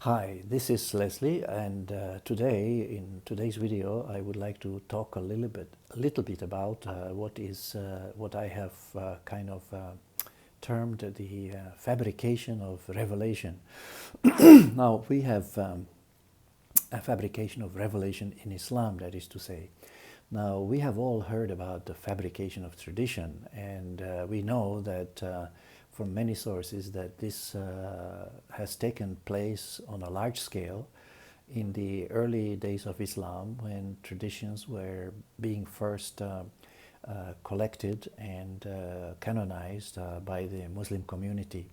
Hi, this is Leslie, and today, in today's video, I would like to talk a little bit about what I have termed the fabrication of revelation. Now, we have a fabrication of revelation in Islam, that is to say. Now, we have all heard about the fabrication of tradition, and we know that from many sources that this has taken place on a large scale in the early days of Islam, when traditions were being first collected and canonized by the Muslim community.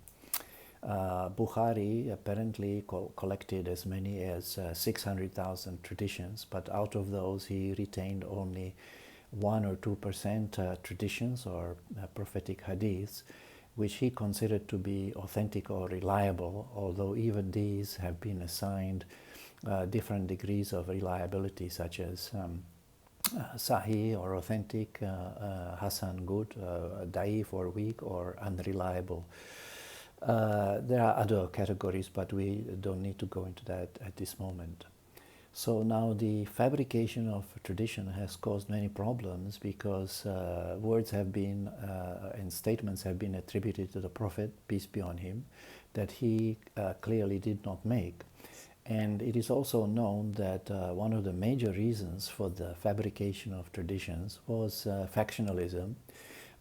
Bukhari apparently collected as many as 600,000 traditions, but out of those he retained only 1 or 2% traditions or prophetic hadiths, which he considered to be authentic or reliable, although even these have been assigned different degrees of reliability, such as Sahih or authentic, Hasan good, Daif or weak, or unreliable. There are other categories, but we don't need to go into that at this moment. So now the fabrication of tradition has caused many problems because words have been and statements have been attributed to the Prophet, peace be on him, that he clearly did not make. And it is also known that one of the major reasons for the fabrication of traditions was factionalism.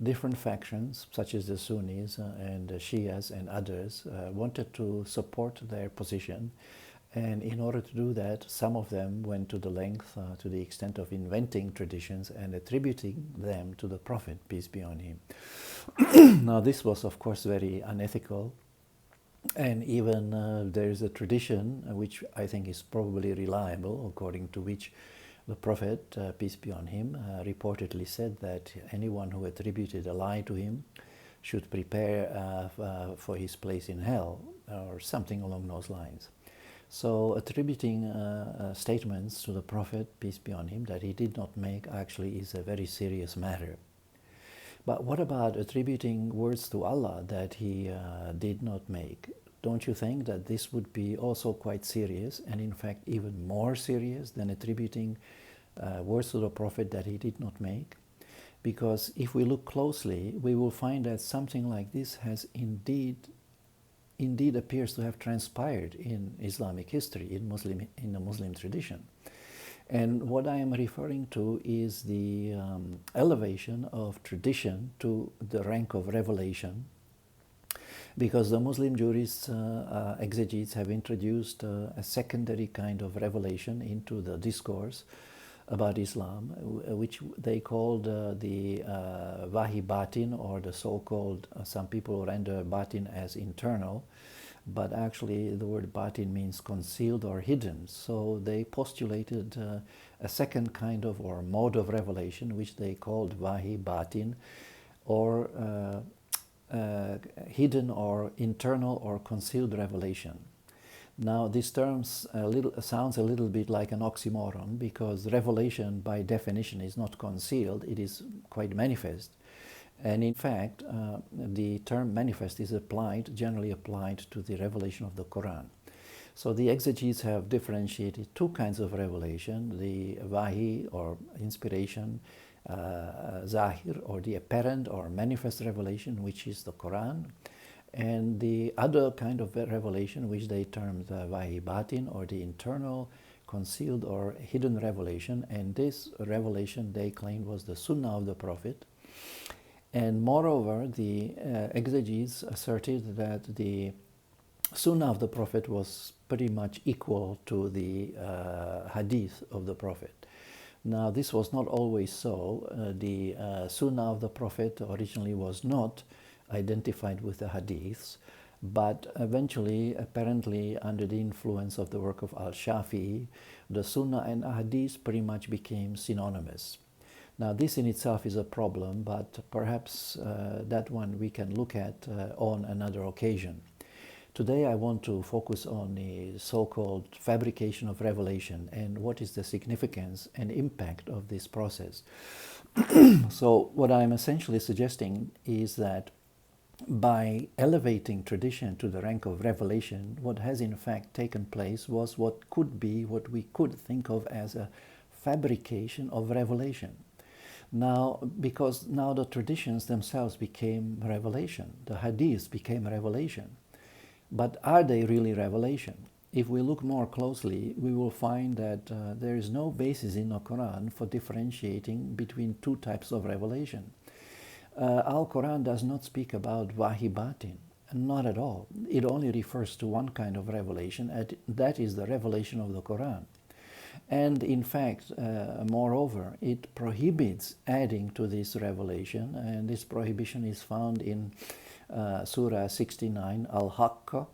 Different factions, such as the Sunnis and the Shias and others, wanted to support their position. And in order to do that, some of them went to the length, to the extent of inventing traditions and attributing them to the Prophet, peace be on him. Now, this was, of course, very unethical. And even there is a tradition, which I think is probably reliable, according to which the Prophet, peace be on him, reportedly said that anyone who attributed a lie to him should prepare for his place in hell, or something along those lines. So attributing statements to the Prophet, peace be on him, that he did not make actually is a very serious matter. But what about attributing words to Allah that he did not make? Don't you think that this would be also quite serious, and in fact even more serious than attributing words to the Prophet that he did not make? Because if we look closely, we will find that something like this has indeed appears to have transpired in Islamic history, in the Muslim tradition. And what I am referring to is the elevation of tradition to the rank of revelation, because the Muslim jurists, exegetes, have introduced a secondary kind of revelation into the discourse about Islam, which they called the wahi batin, or the so-called, some people render batin as internal, but actually the word batin means concealed or hidden. So they postulated a second kind of or mode of revelation, which they called wahi batin, or hidden or internal or concealed revelation. Now, this term sounds a little bit like an oxymoron, because revelation by definition is not concealed, it is quite manifest. And in fact, the term manifest is generally applied to the revelation of the Qur'an. So the exegetes have differentiated two kinds of revelation: the wahi or inspiration, zahir, or the apparent or manifest revelation, which is the Qur'an, and the other kind of revelation, which they termed wahi batin, or the internal, concealed or hidden revelation. And this revelation, they claimed, was the Sunnah of the Prophet. And moreover, the exegetes asserted that the Sunnah of the Prophet was pretty much equal to the hadith of the Prophet. Now, this was not always so. The Sunnah of the Prophet originally was not identified with the hadiths, but eventually, apparently under the influence of the work of Al-Shafi'i, the Sunnah and hadith pretty much became synonymous. Now, this in itself is a problem, but perhaps that one we can look at on another occasion. Today I want to focus on the so-called fabrication of revelation and what is the significance and impact of this process. So what I'm essentially suggesting is that by elevating tradition to the rank of revelation, what has in fact taken place was what could be, what we could think of as a fabrication of revelation. Now, because now the traditions themselves became revelation, the hadiths became revelation. But are they really revelation? If we look more closely, we will find that there is no basis in the Quran for differentiating between two types of revelation. Al-Quran does not speak about wahibatin, not at all. It only refers to one kind of revelation, and that is the revelation of the Quran. And in fact, moreover, it prohibits adding to this revelation, and this prohibition is found in Surah 69, Al-Haqq,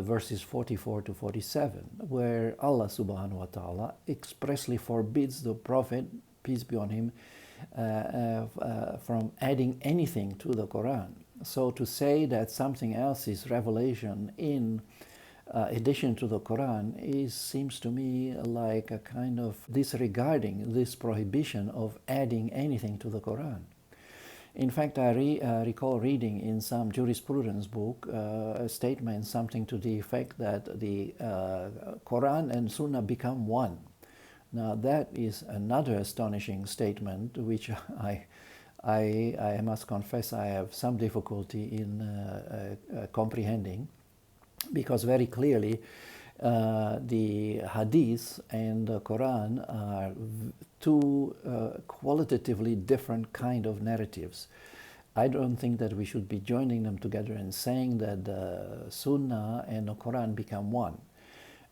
verses 44 to 47, where Allah subhanahu wa ta'ala expressly forbids the Prophet, peace be on him, from adding anything to the Quran. So to say that something else is revelation in addition to the Quran seems to me like a kind of disregarding this prohibition of adding anything to the Quran. In fact, I recall reading in some jurisprudence book a statement, something to the effect that the Quran and Sunnah become one. Now that is another astonishing statement, which I must confess I have some difficulty in comprehending, because very clearly the Hadith and the Quran are two qualitatively different kind of narratives. I don't think that we should be joining them together and saying that the Sunnah and the Quran become one.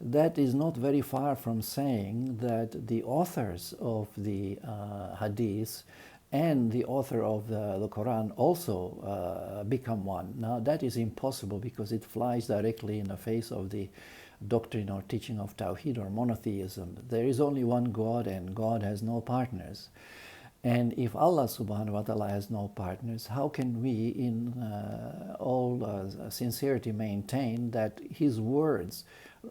That is not very far from saying that the authors of the Hadith and the author of the Quran also become one. Now that is impossible because it flies directly in the face of the doctrine or teaching of Tawhid or monotheism. There is only one God and God has no partners. And if Allah subhanahu wa ta'ala has no partners, how can we in all sincerity maintain that His words,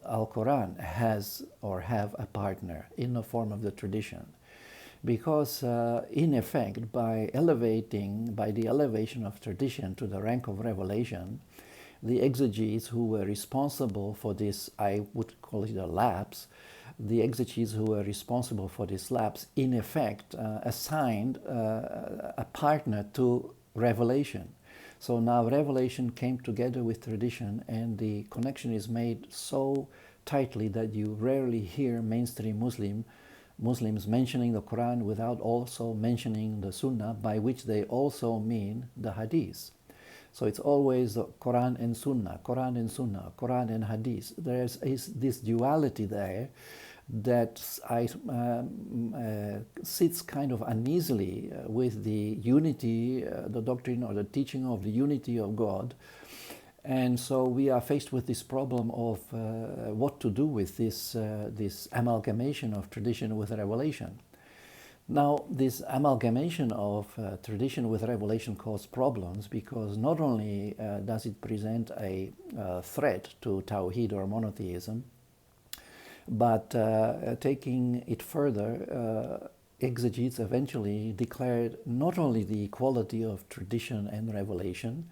Al-Quran, has or have a partner in the form of the tradition? Because in effect, by the elevation of tradition to the rank of revelation, the exegetes who were responsible for this, I would call it a lapse, the exegetes who were responsible for this lapse, in effect, assigned a partner to revelation. So now revelation came together with tradition, and the connection is made so tightly that you rarely hear mainstream Muslims mentioning the Quran without also mentioning the Sunnah, by which they also mean the Hadith. So it's always the Quran and Sunnah, Quran and Sunnah, Quran and Hadith. There is this duality there that sits kind of uneasily with the unity, the doctrine or the teaching of the unity of God. And so we are faced with this problem of what to do with this amalgamation of tradition with revelation. Now, this amalgamation of tradition with revelation causes problems because not only does it present a threat to Tawhid or monotheism, but taking it further, exegetes eventually declared not only the equality of tradition and revelation,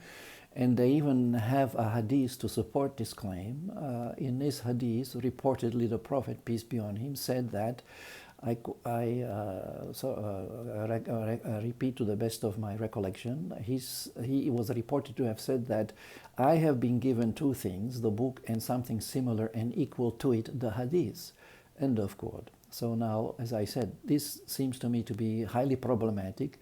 and they even have a hadith to support this claim. In this hadith, reportedly the Prophet, peace be on him, said that, I repeat to the best of my recollection, he was reported to have said that I have been given two things, the book and something similar and equal to it, the hadith. End of quote. So now, as I said, this seems to me to be highly problematic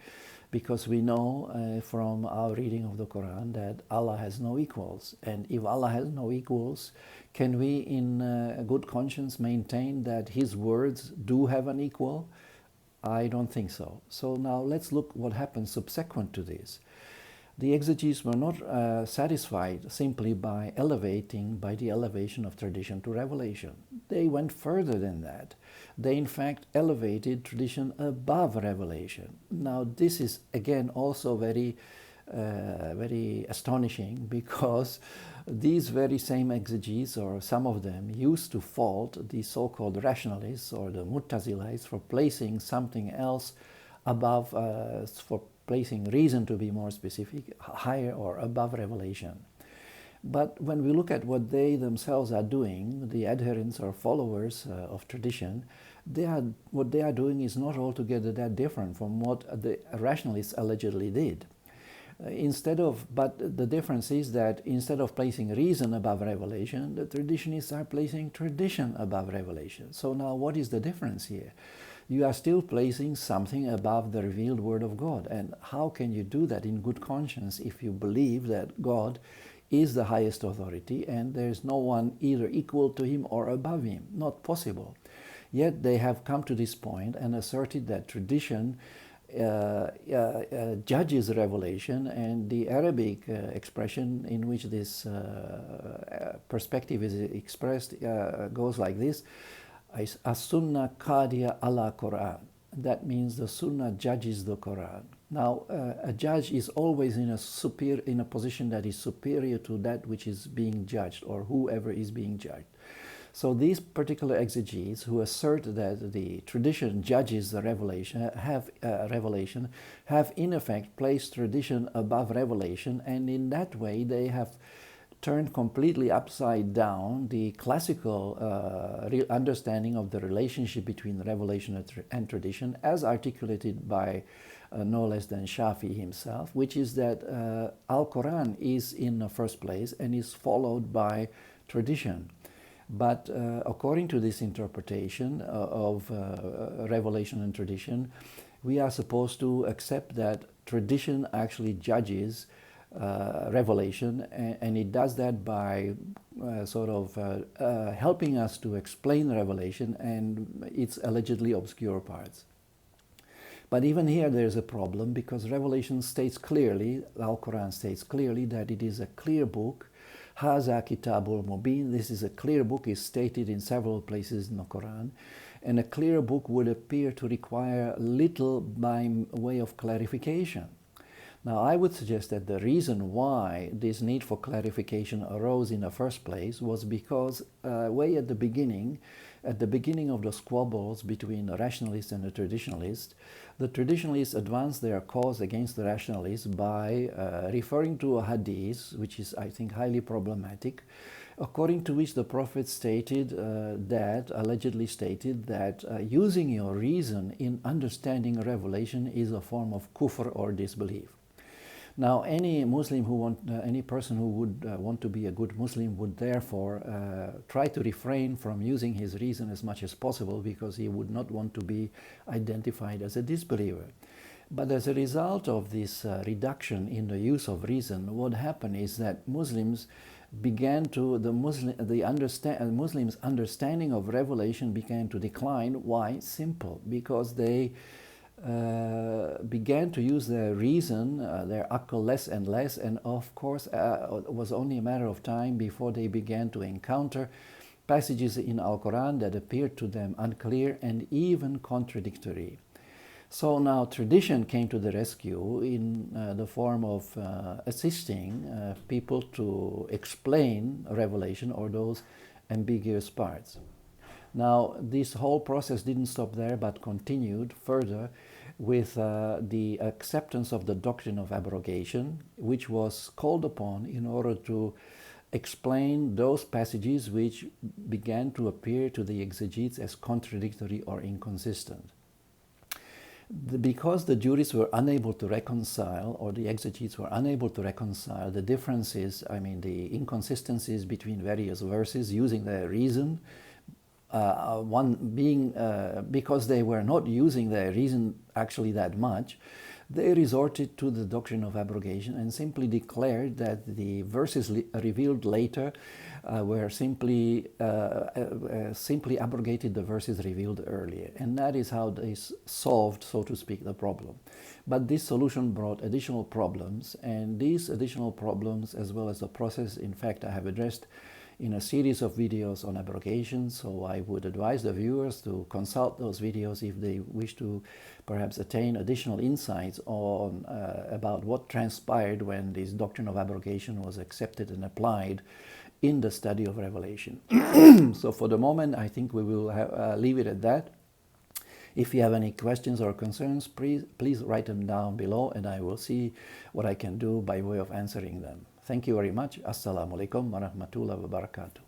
because we know from our reading of the Quran that Allah has no equals. And if Allah has no equals, can we in good conscience maintain that His words do have an equal? I don't think so. So now let's look what happened subsequent to this. The exegetes were not satisfied simply by the elevation of tradition to revelation. They went further than that. They in fact elevated tradition above revelation. Now this is again also very astonishing because these very same exegetes, or some of them, used to fault the so-called rationalists or the Mu'tazilites for placing something else above, for placing reason, to be more specific, higher or above revelation. But when we look at what they themselves are doing, the adherents or followers of tradition, what they are doing is not altogether that different from what the rationalists allegedly did. But the difference is that instead of placing reason above revelation, the traditionists are placing tradition above revelation. So now what is the difference here? You are still placing something above the revealed word of God. And how can you do that in good conscience if you believe that God is the highest authority and there's no one either equal to him or above him? Not possible. Yet they have come to this point and asserted that tradition judges revelation, and the Arabic expression in which this perspective is expressed goes like this: as-sunnah qadiya ala Qur'an. That means the sunnah judges the Quran. Now, a judge is always in a position that is superior to that which is being judged, or whoever is being judged. So these particular exegetes who assert that the tradition judges the revelation have in effect placed tradition above revelation, and in that way they have turned completely upside down the classical understanding of the relationship between revelation and tradition, as articulated by no less than Shafi himself, which is that Al-Quran is in the first place and is followed by tradition. But according to this interpretation of revelation and tradition, we are supposed to accept that tradition actually judges revelation, and it does that by helping us to explain revelation and its allegedly obscure parts. But even here there's a problem, because Revelation states clearly, Al-Quran states clearly, that it is a clear book. Haza Kitabul Mubin, this is a clear book, is stated in several places in the Quran, and a clear book would appear to require little by way of clarification. Now, I would suggest that the reason why this need for clarification arose in the first place was because way at the beginning of the squabbles between the rationalists and the traditionalists advanced their cause against the rationalists by referring to a hadith, which is, I think, highly problematic, according to which the Prophet allegedly stated that using your reason in understanding revelation is a form of kufr or disbelief. Now, any person who would want to be a good Muslim would therefore try to refrain from using his reason as much as possible, because he would not want to be identified as a disbeliever. But as a result of this reduction in the use of reason, what happened is that Muslims' understanding of revelation began to decline. Why? Simple. Because they began to use their reason, their aql, less and less, and of course it was only a matter of time before they began to encounter passages in Al-Quran that appeared to them unclear and even contradictory. So now tradition came to the rescue in the form of assisting people to explain revelation or those ambiguous parts. Now, this whole process didn't stop there, but continued further with the acceptance of the doctrine of abrogation, which was called upon in order to explain those passages which began to appear to the exegetes as contradictory or inconsistent. Because the jurists were unable to reconcile, or the exegetes were unable to reconcile the differences, the inconsistencies between various verses using their reason, because they were not using their reason actually that much, they resorted to the doctrine of abrogation and simply declared that the verses revealed later were simply abrogated the verses revealed earlier. And that is how they solved, so to speak, the problem. But this solution brought additional problems, and these additional problems, as well as the process, in fact, I have addressed in a series of videos on abrogation, so I would advise the viewers to consult those videos if they wish to perhaps attain additional insights on about what transpired when this doctrine of abrogation was accepted and applied in the study of Revelation. So for the moment, I think we will leave it at that. If you have any questions or concerns, please write them down below and I will see what I can do by way of answering them. Thank you very much. Assalamu alaikum wa rahmatullahi wa barakatuh.